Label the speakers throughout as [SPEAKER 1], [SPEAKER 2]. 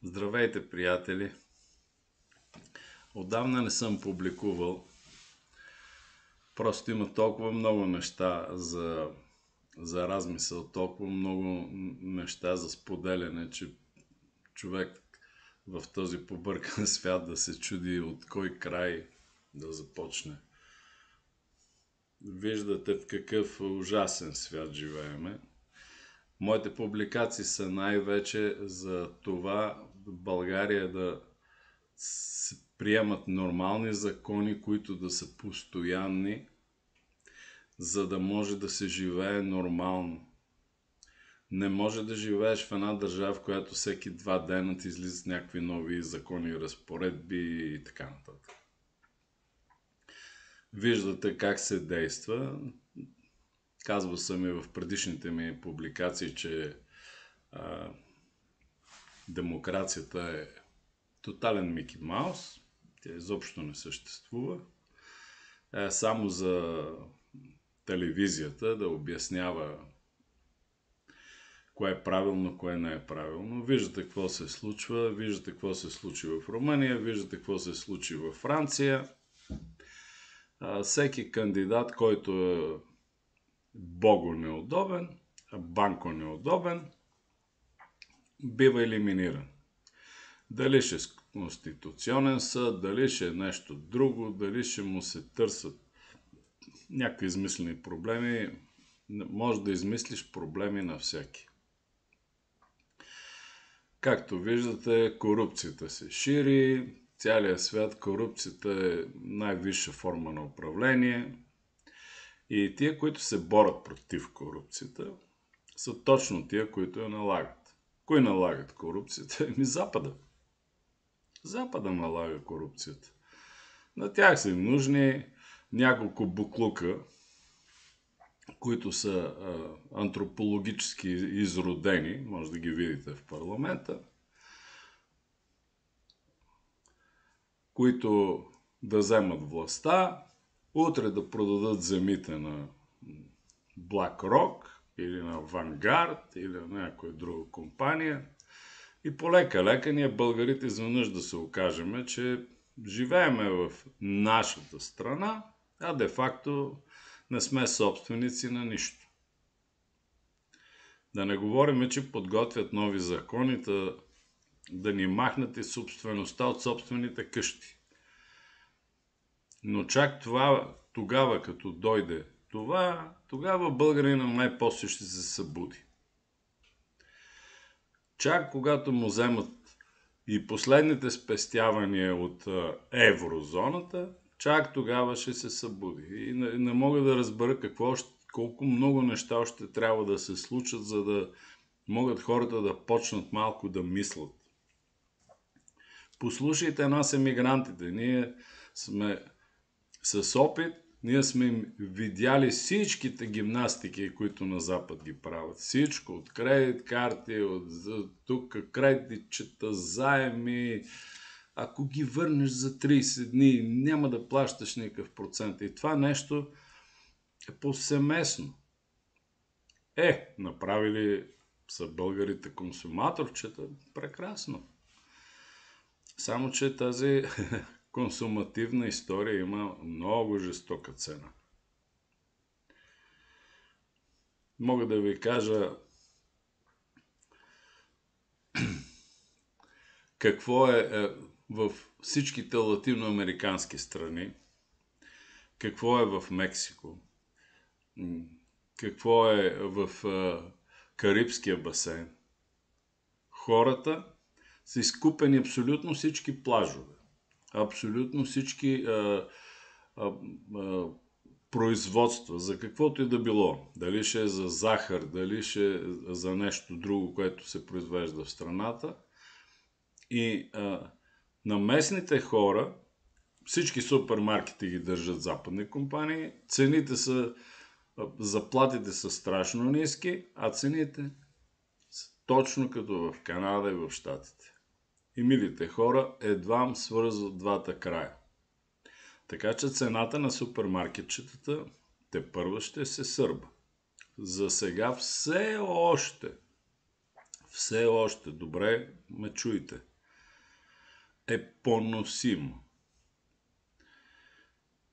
[SPEAKER 1] Здравейте, приятели! Отдавна не съм публикувал. Просто има толкова много неща за размисъл, толкова много неща за споделяне, че човек в този побъркан свят да се чуди от кой край да започне. Виждате в какъв ужасен свят живееме. Моите публикации са най-вече за това в България да се приемат нормални закони, които да са постоянни, за да може да се живее нормално. Не може да живееш в една държава, в която всеки 2 дена ти излизат някакви нови закони, разпоредби и така нататък. Виждате как се действа. Казвал съм и в предишните ми публикации, че демокрацията е тотален Мики Маус. Тя изобщо не съществува. Само за телевизията да обяснява кое е правилно, кое не е правилно. Виждате какво се случва, виждате какво се случи в Румъния, виждате какво се случи във Франция. Всеки кандидат, който е бого неудобен, банко неудобен, бива елиминиран. Дали ще е Конституционен съд, дали ще е нещо друго, дали ще му се търсят някакви измислени проблеми, може да измислиш проблеми на всеки. Както виждате, корупцията се шири, целият свят корупцията е най-висша форма на управление и тия, които се борят против корупцията, са точно тия, които я налагат. Кои налагат корупцията? Запада. Запада налага корупцията. На тях са им нужни няколко буклука, които са антропологически изродени, може да ги видите в парламента, които да вземат властта, утре да продадат земите на BlackRock или на Vanguard или на някоя друга компания. И полека-лека ние българите изведнъж да се окажем, че живееме в нашата страна, а де-факто не сме собственици на нищо. Да не говорим, че подготвят нови закони да ни махнат и собствеността от собствените къщи. Но чак тогава, като дойде това, тогава българина най-после ще се събуди. Чак когато му вземат и последните спестявания от еврозоната, чак тогава ще се събуди. И не мога да разбера колко много неща още трябва да се случат, за да могат хората да почнат малко да мислят. Послушайте нас, емигрантите. Ние сме с опит, ние сме им видяли всичките гимнастики, които на Запад ги правят. Всичко, от кредит карти, от тук кредитчета, заеми. Ако ги върнеш за 30 дни, няма да плащаш никакъв процент. И това нещо е повсеместно. Направили са българите консуматорчета, прекрасно. Само че тази консумативна история има много жестока цена. Мога да ви кажа какво е в всичките латиноамерикански страни, какво е в Мексико, какво е в Карибския басейн. Хората са изкупени абсолютно всички плажове, абсолютно всички производства, за каквото и да било. Дали ще е за захар, дали ще е за нещо друго, което се произвежда в страната. И на местните хора, всички супермаркети ги държат западни компании, заплатите са страшно ниски, а цените са точно като в Канада и в Щатите. И милите хора едвам свързват двата края. Така че цената на супермаркетчетата тепърва ще се сърба. За сега все още, добре ме чуйте, е поносимо.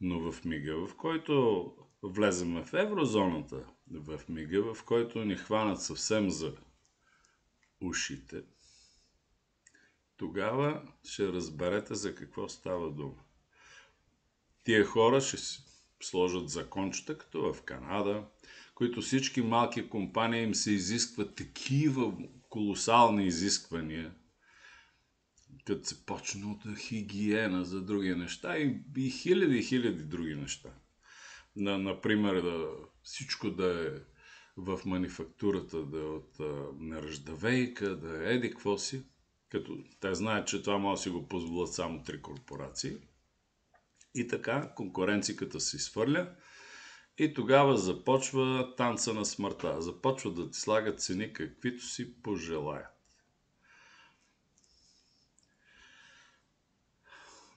[SPEAKER 1] Но в мига, в който влезем в еврозоната, в мига, в който ни хванат съвсем за ушите, тогава ще разберете за какво става дума. Тия хора ще си сложат закончета, като в Канада, които всички малки компании им се изискват такива колосални изисквания, като се почне от хигиена за други неща и хиляди други неща. Например, всичко да е в манифактурата, да е от нержавейка, да е еди какво си, като те знаят, че това може да си го позволят само 3 корпорации. И така конкуренцията се изхвърля и тогава започва танца на смъртта. Започва да ти слагат цени каквито си пожелаят.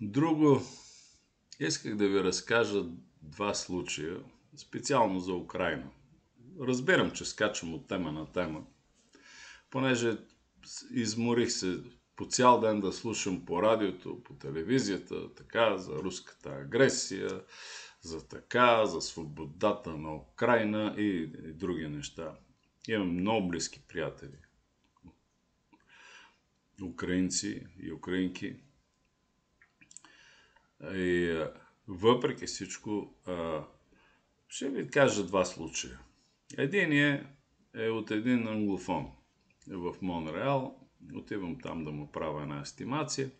[SPEAKER 1] Друго, исках да ви разкажа 2 случая, специално за Украйна. Разбирам, че скачам от тема на тема, понеже изморих се по цял ден да слушам по радиото, по телевизията, така, за руската агресия, за свободата на Украйна и други неща. Имам много близки приятели, украинци и украинки. И въпреки всичко, ще ви кажа 2 случая. Единият е от един англофон в Монреал. Отивам там да му правя една естимация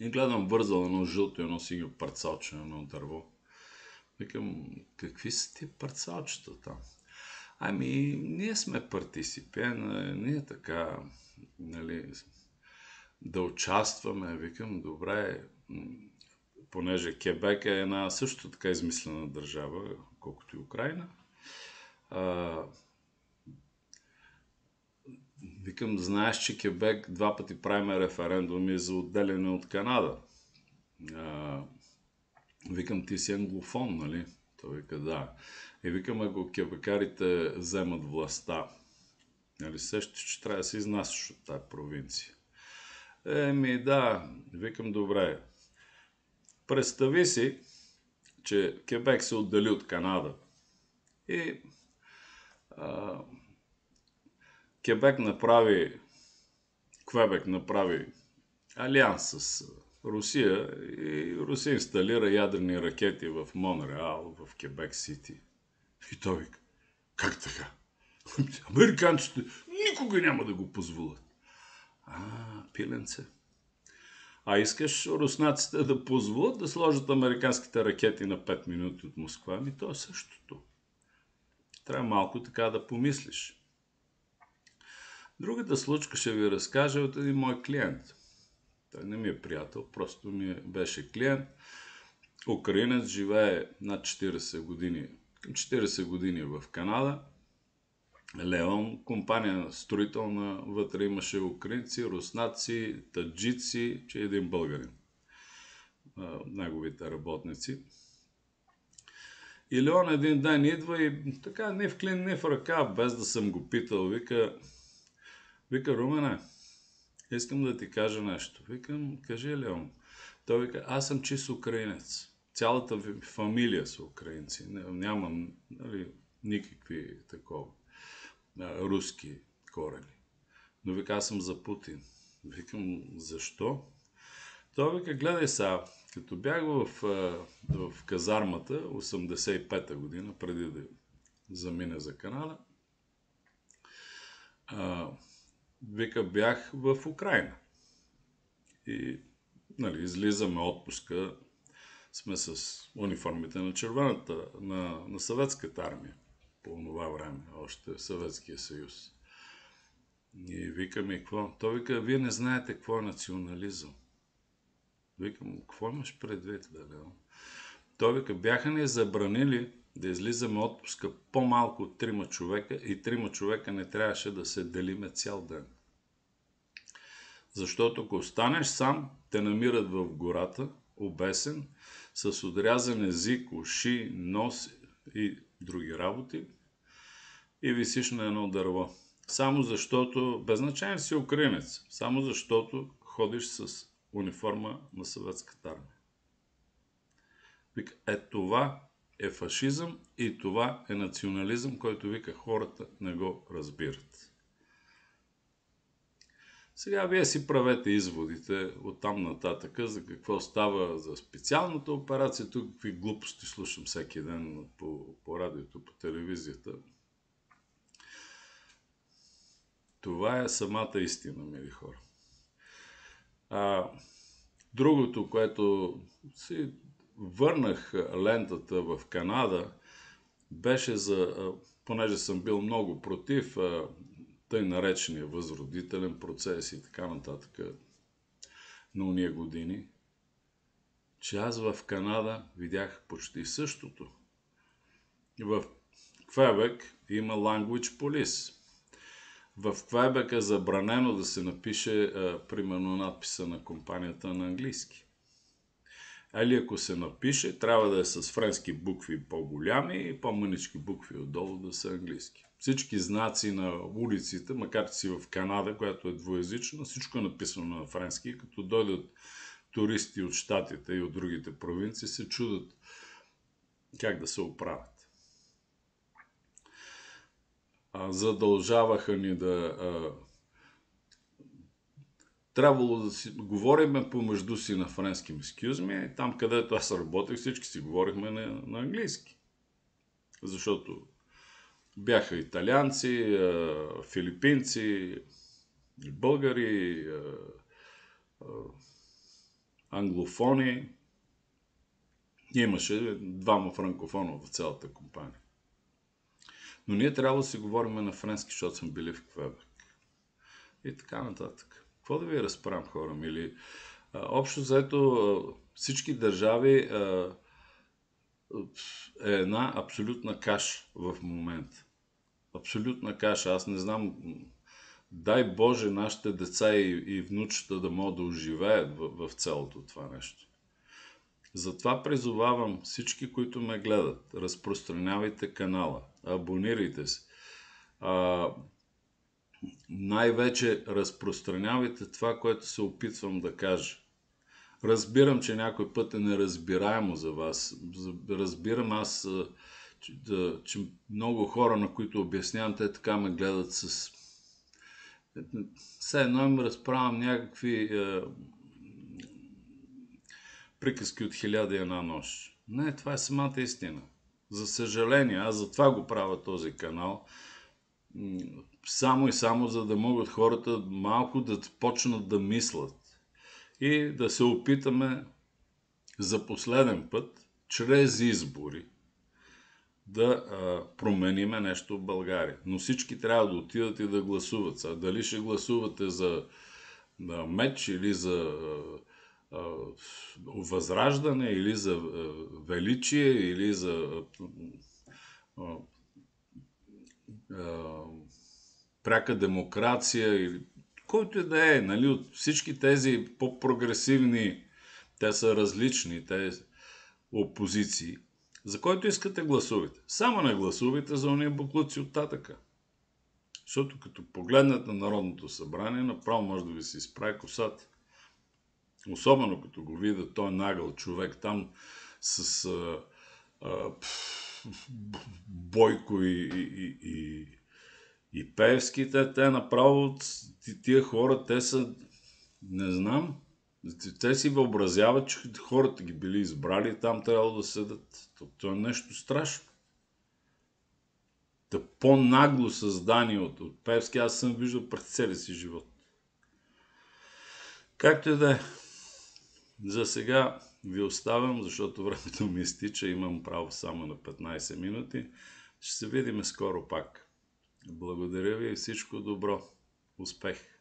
[SPEAKER 1] и гледам вързал едно жълто и едно синьо парцалче на едно дърво. Викам, какви са ти парцалчета там? Ами, ние сме партисипен, ние така, нали, да участваме. Викам, добре, понеже Кебек е една също така измислена държава, колкото и Украйна. Викам, знаеш, че Кебек 2 пъти правим референдуми за отделяне от Канада. Викам, ти си англофон, нали? Той вика, да. И викам, ако кебекарите вземат властта, нали, сещаш, че трябва да се изнасяш от тази провинция. Да, викам, добре. Представи си, че Кебек се отдели от Канада и Квебек направи алианс с Русия и Русия инсталира ядрени ракети в Монреал, в Кебек Сити. И той вика, как така? Американците никога няма да го позволят. Пиленце. А искаш руснаците да позволят да сложат американските ракети на 5 минути от Москва? То е същото. Трябва малко така да помислиш. Другата случка ще ви разкажа от един мой клиент. Той не ми е приятел, просто ми беше клиент. Украинец, живее над 40 години. 40 години в Канада. Леон, компания строителна, вътре имаше украинци, руснаци, таджици, че един българин. Неговите работници. И Леон един ден идва и така не в клин, не в ръка, без да съм го питал, вика, Румене, искам да ти кажа нещо. Викам, кажи, Леон. Той вика, аз съм чист украинец. Цялата фамилия са украинци. Нямам, нали, никакви такова руски корени. Но вика, аз съм за Путин. Викам, защо? Той вика, гледай сега, като бях в казармата 85-та година, преди да замина за Канада, вика, бях в Украйна. И, нали, излизаме отпуска, сме с униформите на червената, на съветската армия. По това време, още Съветския съюз. И викаме, какво? Той вика, вие не знаете какво е национализъм. Викам, какво имаш предвид, бе? Той вика, бяха ни забранили да излизаме отпуска по-малко от 3 човека и 3 човека не трябваше да се делиме цял ден. Защото ако останеш сам, те намират в гората, обесен, с отрязан език, уши, нос и други работи и висиш на едно дърво. Само защото, без значение си украинец, само защото ходиш с униформа на съветската армия. Вика, това е фашизъм и това е национализъм, който вика хората не го разбират. Сега вие си правете изводите от там нататък за какво става за специалната операция. Тук какви глупости слушам всеки ден по радиото, по телевизията. Това е самата истина, мили хора. Другото, което си върнах лентата в Канада, беше понеже съм бил много против тъй наречения възродителен процес и така нататък на уния години, че аз в Канада видях почти същото. В Квебек има language police. В Квебек е забранено да се напише, примерно, надписа на компанията на английски. Или ако се напише, трябва да е с френски букви по-голями и по-мънички букви отдолу да са английски. Всички знаци на улиците, макар че си в Канада, която е двуязична, всичко е написано на френски. Като дойдат туристи от щатите и от другите провинции, се чудят как да се оправят. Задължаваха ни трябвало да си говорим помежду си на френски, excuse me, там където аз работех, всички си говорихме на английски. Защото бяха италианци, филипинци, българи, англофони. Имаше двама франкофона в цялата компания. Но ние трябва да си говорим на френски, защото сме били в Квебек. И така нататък. Какво да ви разправям, хора мили? Общо заето всички държави е една абсолютна каша в момента. Абсолютна каша. Аз не знам, дай Боже нашите деца и внучета да могат да оживеят в цялото това нещо. Затова призовавам всички, които ме гледат, разпространявайте канала, абонирайте се. Най-вече разпространявайте това, което се опитвам да кажа. Разбирам, че някой път е неразбираемо за вас. Разбирам аз, че много хора, на които обяснявам, те така ме гледат с... Все едно им разправям някакви приказки от 1001 нощ. Не, това е самата истина. За съжаление, аз затова го правя този канал. Само и само, за да могат хората малко да почнат да мислят. И да се опитаме за последен път, чрез избори, да промениме нещо в България. Но всички трябва да отидат и да гласуват. Дали ще гласувате за меч или за възраждане, или за величие, или за пряка демокрация, или който и да е, нали, от всички тези по-прогресивни, те са различни, те опозиции, за който искате гласувайте. Само не гласувайте за ония буклуци от татъка. Защото като погледнете на Народното събрание, направо може да ви се изправи косата. Особено като го видя той нагъл човек там с Бойко и Пеевски, те направо, тия хора, те са, не знам, те си въобразяват, че хората ги били избрали и там трябва да седат. Това е нещо страшно. Та по-нагло създание от Пеевски аз съм виждал през целия си живот. Както и да е. За сега ви оставям, защото времето ми изтича, имам право само на 15 минути. Ще се видим скоро пак. Благодаря ви и всичко добро. Успех!